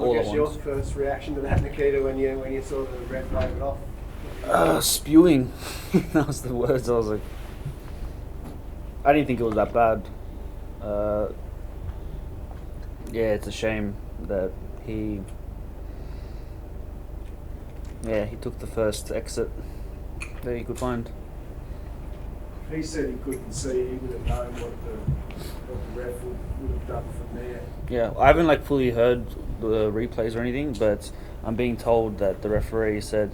all at your once. first reaction to that, Nikita, when you saw the ref wave it off? Spewing. That was the words. I was like, I didn't think it was that bad. Yeah, it's a shame that he took the first exit that he could find. He said he couldn't see. He would have known what the ref would have done from there. Yeah, I haven't fully heard the replays or anything, but I'm being told that the referee said,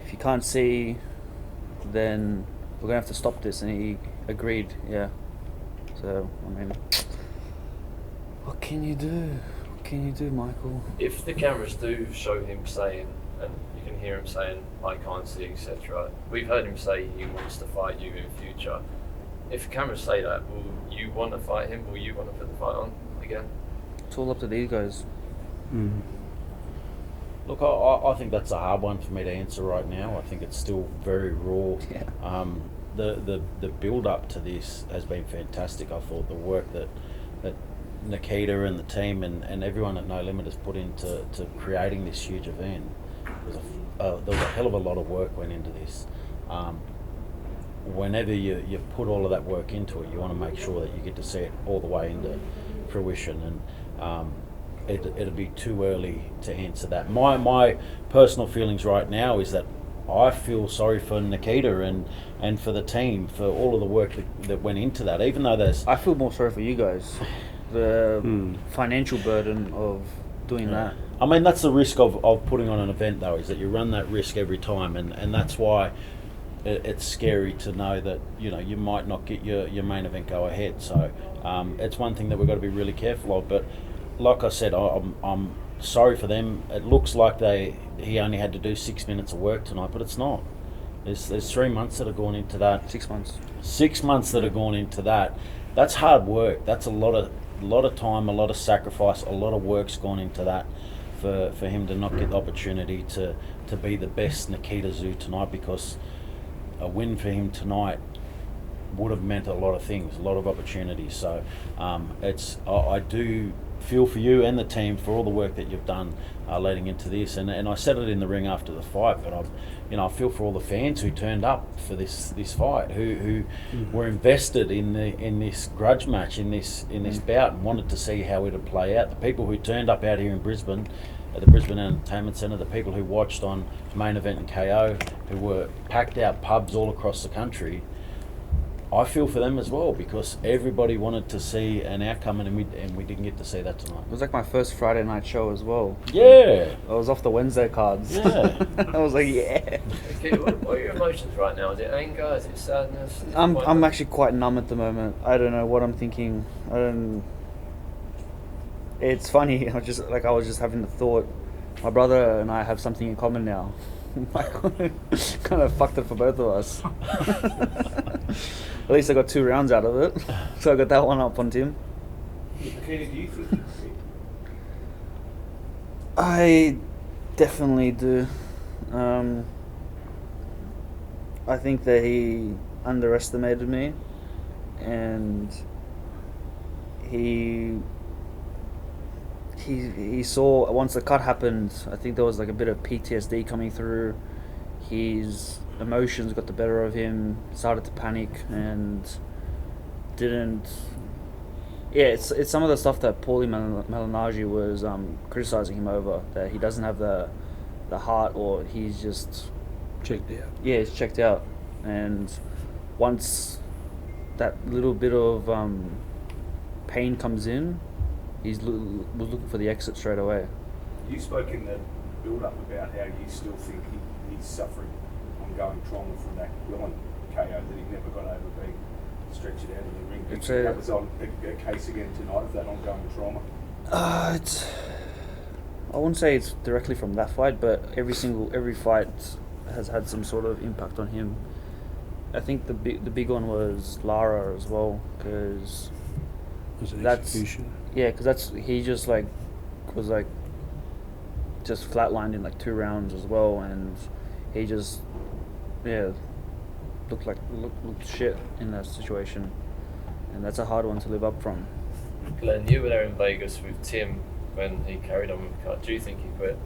if you can't see, then we're gonna have to stop this, and he agreed. Yeah. So I mean, what can you do? What can you do, Michael? If the cameras do show him saying, and you can hear him saying, I can't see, etc. We've heard him say he wants to fight you in future. If the cameras say that, will you want to fight him? Will you want to put the fight on again? It's all up to these guys. Look, I think that's a hard one for me to answer right now. I think it's still very raw. Yeah. The build up to this has been fantastic. I thought the work that Nikita and the team and everyone at No Limit has put into creating this huge event. There was a hell of a lot of work went into this. Whenever you put all of that work into it, you want to make sure that you get to see it all the way into fruition. And it'd be too early to answer that. My personal feelings right now is that I feel sorry for Nikita and for the team for all of the work that went into that. Even though I feel more sorry for you guys. The financial burden of doing that. I mean, that's the risk of putting on an event, though, is that you run that risk every time, and that's why it's scary to know that you might not get your main event go ahead. So it's one thing that we've got to be really careful of. But like I said, I'm sorry for them. It looks like he only had to do 6 minutes of work tonight, but it's not. There's 3 months that have gone into that. 6 months. 6 months that have gone into that. That's hard work. That's a lot of time, a lot of sacrifice, a lot of work's gone into that for him to not get the opportunity to be the best Nikita Tszyu tonight, because a win for him tonight would have meant a lot of things, a lot of opportunities. So I do feel for you and the team for all the work that you've done leading into this, and I said it in the ring after the fight, but I feel for all the fans who turned up for this fight, who were invested in this grudge match, in this bout, and wanted to see how it would play out. The people who turned up out here in Brisbane at the Brisbane Entertainment Centre, the people who watched on Main Event and KO, who were packed out pubs all across the country, I feel for them as well, because everybody wanted to see an outcome, and we didn't get to see that tonight. It was like my first Friday night show as well. Yeah. I was off the Wednesday cards. Yeah. I was like, yeah. Okay, what are your emotions right now? Is it anger? Is it sadness? I'm actually quite numb at the moment. I don't know what I'm thinking. It's funny. I was just having the thought. My brother and I have something in common now. Kind of fucked it for both of us. At least I got 2 rounds out of it, so I got that one up on Tim. Nikita, do you think I definitely do. I think that he underestimated me, and he saw, once the cut happened, I think there was like a bit of PTSD coming through. His emotions got the better of him, started to panic, and didn't. Yeah, it's some of the stuff that Paulie Malignaggi was criticizing him over, that he doesn't have the heart, or he's just checked out. Yeah, he's checked out, and once that little bit of pain comes in, was looking for the exit straight away. You spoke in the build-up about how you still think he's suffering ongoing trauma from that Willen KO that he never got over being stretched out of the ring. Do you think that was on a case again tonight of that ongoing trauma? I wouldn't say it's directly from that fight, but every fight has had some sort of impact on him. I think the big one was Lara as well, because execution. Yeah, because he just was just flatlined in 2 rounds as well, and he just looked shit in that situation, and that's a hard one to live up from. Glenn, you were there in Vegas with Tim when he carried on with the cut. Do you think he quit?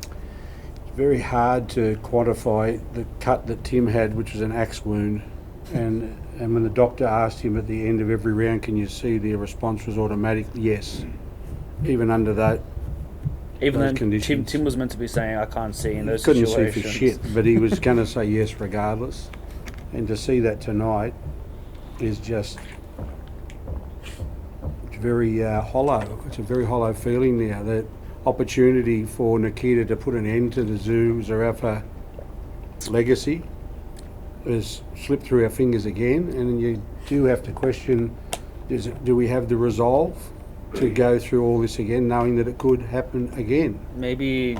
It's very hard to quantify the cut that Tim had, which was an axe wound. And when the doctor asked him at the end of every round, can you see, the response was automatic, yes. Even under that, Even those then, conditions. Tim was meant to be saying, I can't see in those Couldn't see situations. for shit, but he was going to say yes regardless. And to see that tonight is just, it's very hollow. It's a very hollow feeling now. The opportunity for Nikita to put an end to the Zerafa legacy has slipped through our fingers again, and you do have to question, do we have the resolve to go through all this again, knowing that it could happen again? Maybe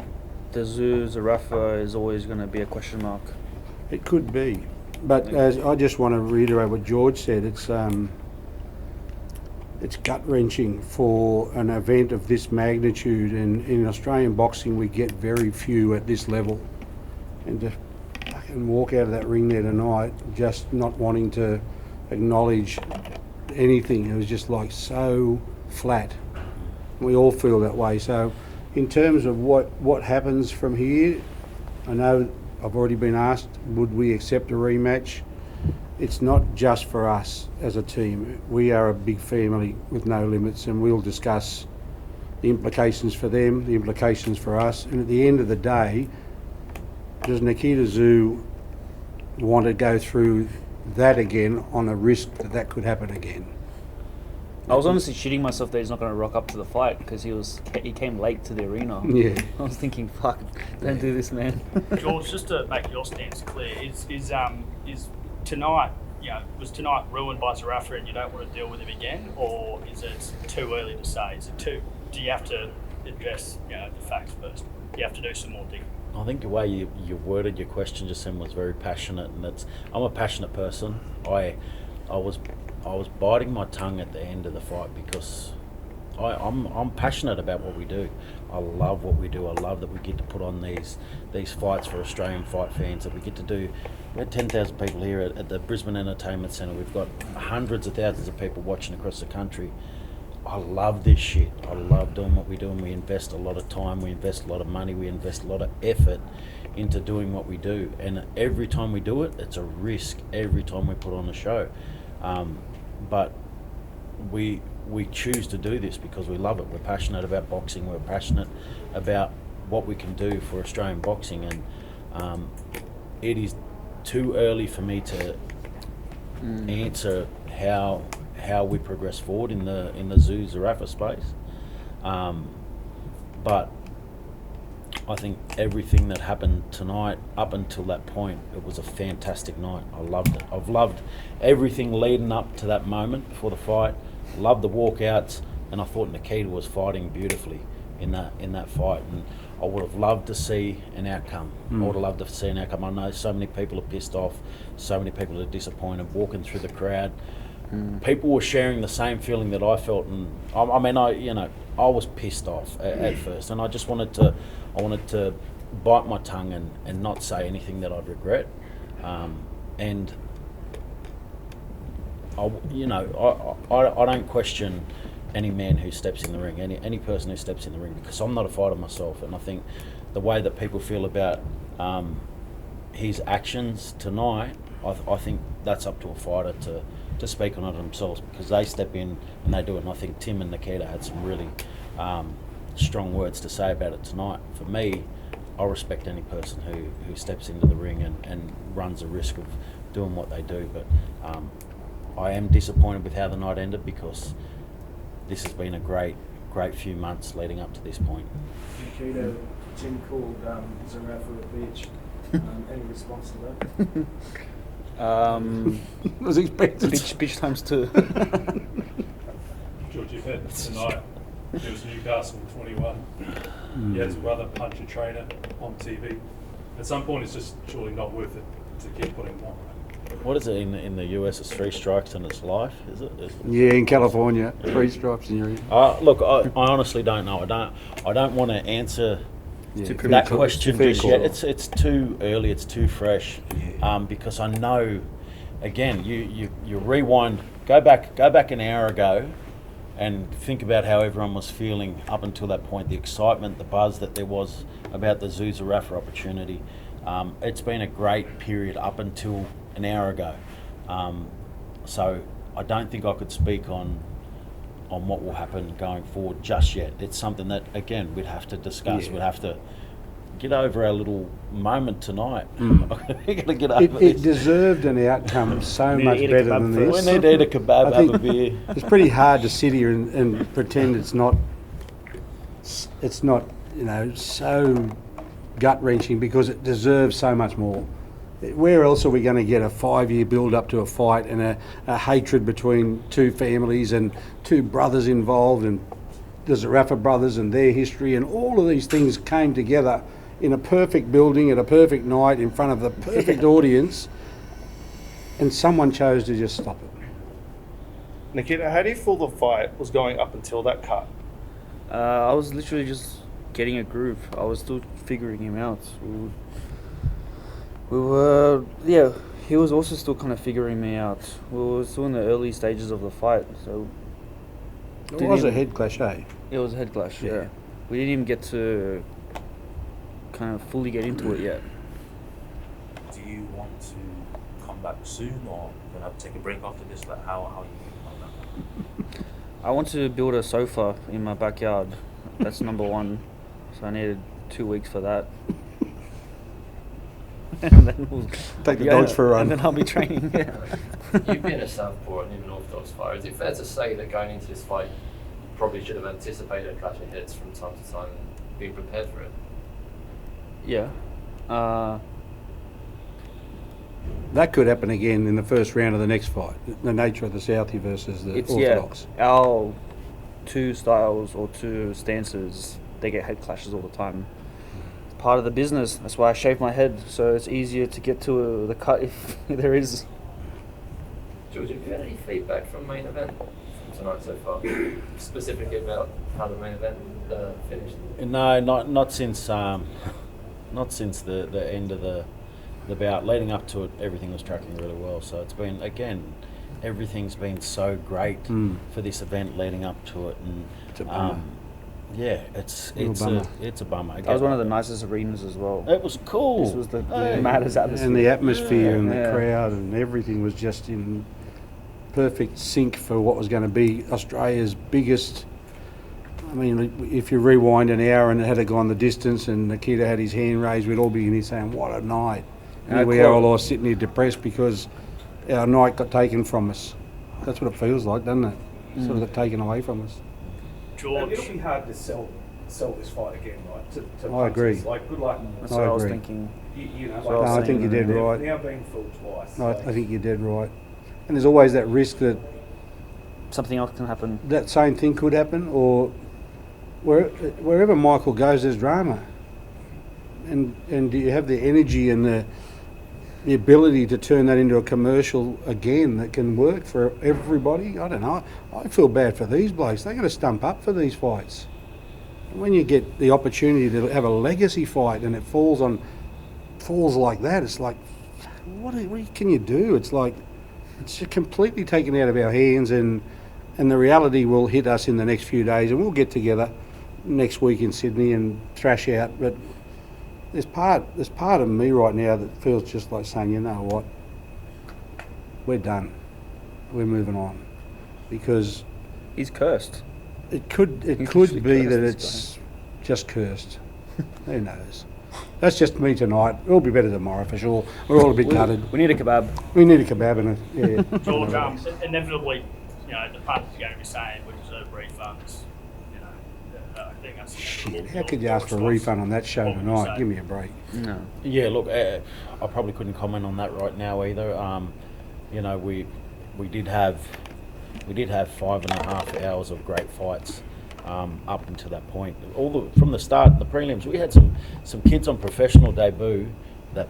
the Zerafa is always going to be a question mark. It could be. But as I just want to reiterate what George said, it's gut-wrenching for an event of this magnitude, and in Australian boxing we get very few at this level. And to fucking walk out of that ring there tonight just not wanting to acknowledge anything, it was just like so flat. We all feel that way. So in terms of what happens from here, I know I've already been asked, would we accept a rematch? It's not just for us as a team. We are a big family with no limits, and we'll discuss the implications for them, the implications for us. And at the end of the day, does Nikita Tszyu want to go through that again on a risk that could happen again? I was honestly shitting myself that he's not going to rock up to the fight because he came late to the arena. Yeah. I was thinking, fuck, don't do this, man. George, just to make your stance clear, is tonight, was tonight ruined by Zerafa and you don't want to deal with him again, or is it too early to say? Do you have to address the facts first? Do you have to do some more digging? I think the way you worded your question just then was very passionate, and I'm a passionate person. I was biting my tongue at the end of the fight because I'm passionate about what we do. I love what we do. I love that we get to put on these fights for Australian fight fans, that we get to do. We had 10,000 people here at the Brisbane Entertainment Centre. We've got hundreds of thousands of people watching across the country. I love this shit. I love doing what we do, and we invest a lot of time, we invest a lot of money, we invest a lot of effort into doing what we do. And every time we do it, it's a risk every time we put on a show. But we choose to do this because we love it. We're passionate about boxing. We're passionate about what we can do for Australian boxing, and it is too early for me to answer how we progress forward in the Zerafa space. But I think everything that happened tonight up until that point, it was a fantastic night. I loved it. I've loved everything leading up to that moment before the fight. Loved the walkouts, and I thought Nikita was fighting beautifully in that fight. And I would have loved to see an outcome. I would have loved to see an outcome. I know so many people are pissed off, so many people are disappointed. Walking through the crowd, people were sharing the same feeling that I felt, and I was pissed off at first, and I just wanted to bite my tongue and not say anything that I'd regret. And I don't question any man who steps in the ring, any person who steps in the ring, because I'm not a fighter myself, and I think the way that people feel about his actions tonight, I think that's up to a fighter to speak on it themselves, because they step in and they do it. And I think Tim and Nikita had some really strong words to say about it tonight. For me, I respect any person who steps into the ring and runs a risk of doing what they do, but I am disappointed with how the night ended, because this has been a great few months leading up to this point. Nikita, Tim called Zerafa a bitch. Any response to that? Was expected. Bitch times 2. George, you've had tonight, it was Newcastle 21. You had his brother punch a trainer on TV. At some point, it's just surely not worth it to keep putting him on. What is it in the US? It's 3 strikes and it's life, is it? Yeah, in California, 3 stripes in your ear. Look, I honestly don't know. I don't want to answer Yeah, that question fair just call. yet. It's too early. It's too fresh. Because I know, again, you rewind, go back an hour ago, and think about how everyone was feeling up until that point, the excitement, the buzz that there was about the Tszyu Zerafa opportunity. It's been a great period up until an hour ago. So I don't think I could speak on what will happen going forward just yet. It's something that, again, we'd have to discuss. Yeah. We'd have to get over our little moment tonight. We're going to get over It this. deserved an outcome so Need to much eat a better kebab than first. this. We need to eat a kebab, I have think a beer. it's pretty hard to sit here and pretend it's not, you know, so gut-wrenching, because it deserves so much more. Where else are we going to get a 5-year build-up to a fight and a hatred between two families and two brothers involved, and the Zerafa brothers and their history, and all of these things came together in a perfect building at a perfect night in front of the perfect audience, and someone chose to just stop it. Nikita, how do you feel the fight was going up until that cut? I was literally just getting a groove. I was still figuring him out. We were, yeah, he was also still kind of figuring me out. We were still in the early stages of the fight, so... It was a head clash, eh? It was a head clash, Yeah. yeah. We didn't even get to kind of fully get into it yet. Do you want to come back soon, or gonna take a break after this? Like, how are you thinking about that? I want to build a sofa in my backyard. That's number one. So I needed 2 weeks for that. And then we'll Take the dogs for a run. And then I'll be training. Yeah. You've been a southpaw and an orthodox fighter. Is it fair to say that going into this fight, you probably should have anticipated a clash of heads from time to time and been prepared for it? Yeah. That could happen again in the first round of the next fight. The nature of the Southie versus the Orthodox. Yeah, our two styles or two stances, they get head clashes all the time. It's part of the business. That's why I shave my head, so it's easier to get to the cut if there is. George, have you had any feedback from main event from tonight so far? Specifically about how the main event finished? No, not since the end of the bout. Leading up to it, everything was tracking really well. So it's been, again, everything's been so great for this event leading up to it, and It's a bummer. yeah, it's a bummer. That was one of the nicest arenas as well. It was cool. This was the Hey. maddest atmosphere. And the atmosphere and the Yeah. crowd and everything was just in perfect sync for what was going to be Australia's biggest. I mean, if you rewind an hour and it had gone the distance and Nikita had his hand raised, we'd all be in here saying, what a night. And here we are all sitting here depressed because our night got taken from us. That's what it feels like, doesn't it? Sort of got taken away from us. George, It'll be hard to sell this fight again, right? To I agree. punters. Like, good luck. That's I what I was agree. thinking. You know, So I was No, I think saying, you're dead they've right. now been fooled twice. No, so- I think you're dead right. And there's always that risk that Something else can happen. that same thing could happen, or wherever Michael goes, there's drama. And do you have the energy and the ability to turn that into a commercial again that can work for everybody? I don't know. I feel bad for these blokes. They got to stump up for these fights. When you get the opportunity to have a legacy fight and it falls like that, it's like, what can you do? It's like, it's completely taken out of our hands, and the reality will hit us in the next few days, and we'll get together next week in Sydney and thrash out. But there's part of me right now that feels just like saying, you know what, we're done, we're moving on, because He's cursed. it could He's be literally that cursed, it's just cursed. Who knows? That's just me tonight. It'll be better tomorrow for sure. We're all a bit gutted. We need a kebab. We need a kebab and a George, yeah. inevitably, you know, the punters are going to be saying we deserve refunds. You know, I think that's Shit, how could you ask for a refund on that show What would you tonight? say? Give me a break. No. Yeah, look, I probably couldn't comment on that right now either. You know, we did have 5.5 hours of great fights up until that point. From the start, the prelims, we had some kids on professional debut that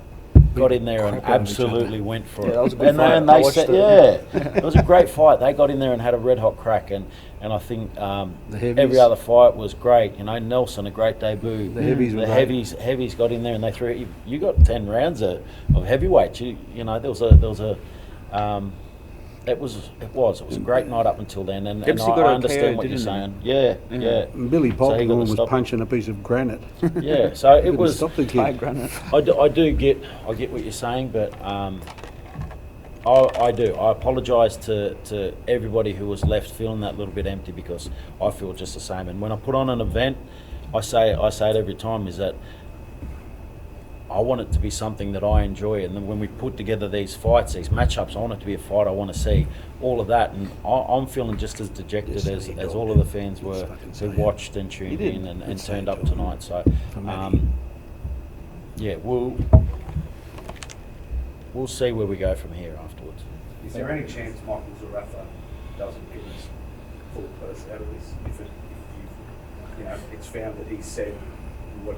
got in there and Crap out of each absolutely went for it. That was a good and fight. then I they watched said, it. yeah, it was a great fight. They got in there and had a red hot crack, and I think heavies. every other fight was great. You know, Nelson, a great debut. The heavies were great. heavies got in there and they threw. You got 10 rounds of heavyweight. You know, there was a It was a great night up until then, and Dempsey I got a understand KO, what you're didn't saying. Yeah. And Billy So he got Popcorn the was stoppage. punching a piece of granite. Yeah, so it Couldn't was. stop the High kid. granite. I get what you're saying, but I do. I apologise to everybody who was left feeling that little bit empty, because I feel just the same. And when I put on an event, I say it every time, is that I want it to be something that I enjoy. And then when we put together these fights, these matchups, I want it to be a fight I want to see, all of that. And I'm feeling just as dejected as all of the fans were who watched and tuned in and turned up tonight. So, yeah, we'll see where we go from here afterwards. Is there any chance Michael Zerafa doesn't get his full purse out of this? If it's found that he said what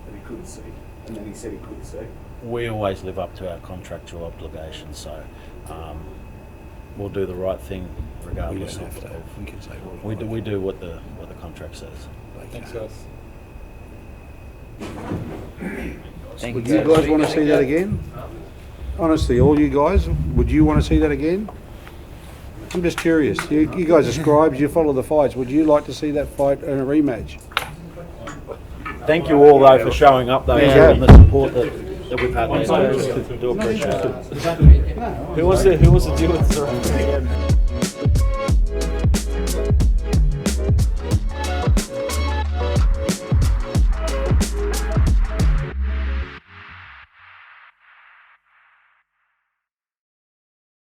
that he couldn't see, and then he said he couldn't see. We always live up to our contractual obligations, so we'll do the right thing regardless We don't have to. of We can say we do what the contract says. Thanks, guys. Thank Would you guys want to see that again? Honestly, all you guys, would you want to see that again? I'm just curious. You guys are scribes, you follow the fights. Would you like to see that fight in a rematch? Thank you all though for showing up though and the support that we've had. Do appreciate it. Who was the deal with Zerafa?